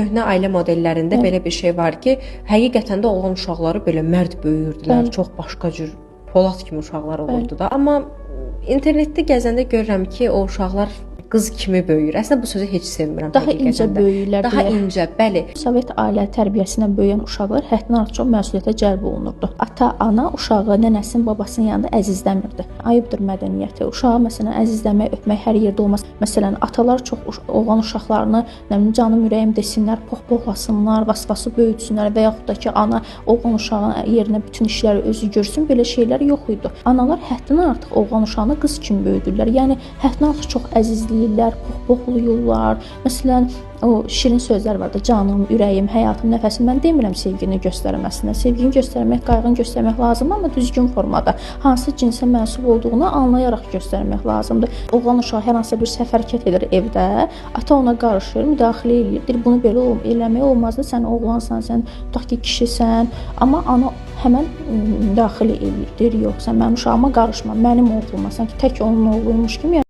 Köhnə ailə modellərində belə bir şey var ki, həqiqətən də oğlan uşaqları belə mərd böyüyürdülər, çox başqa cür polad kimi uşaqlar olurdu da. Amma internetdə gəzəndə görürəm ki, o uşaqlar qız kimi böyüyür. Əslində bu sözü heç sevmirəm. Daha incə böyüyürlər. Daha incə, bəli. Sovet ailə tərbiyəsindən böyüyən uşaqlar həddindən artıq çox məsuliyyətə cəlb olunurdu. Ata, ana uşağı nənəsinin, babasının yanında əzizləmirdi. Ayıbdır mədəniyyəti. Uşağı məsələn əzizləmək, öpmək hər yerdə olmaz. Məsələn, atalar çox oğlan uşaqlarını, nə bilim, canım ürəyim desinlər, pohpohlasınlar, vasvası böyütsünlər və yaxud da ki, ana oğlan uşağının yerinə bütün işləri özü görsün. Belə şeylər yox idi. Analar həddindən artıq oğlan uşağını qız kimi böyüdürlər. Yəni həddindən artıq çox əzizləyirlər, pohpohluyurlar. Məsələn, o şirin sözlər var da, canım, ürəyim, həyatım, nəfəsim. Mən demirəm sevgini göstərməsinə. Sevgini göstərmək, qayğını göstərmək lazımdır, amma düzgün formada. Hansı cinsə mənsub olduğunu anlayaraq göstərmək lazımdır. Oğlan uşağı hər hansı bir səhv hərəkət edir evdə, ata ona qarışır, müdaxilə edir. Deyir, bunu belə eləmək olmazdı. Sən oğlansan, sən tutaq ki, kişisən. Amma ana həmən müdaxilə edir. Deyir, yox, sən mənim uşağıma qarışma, mənim oğluma, sanki tək onun oğluymuş kimi.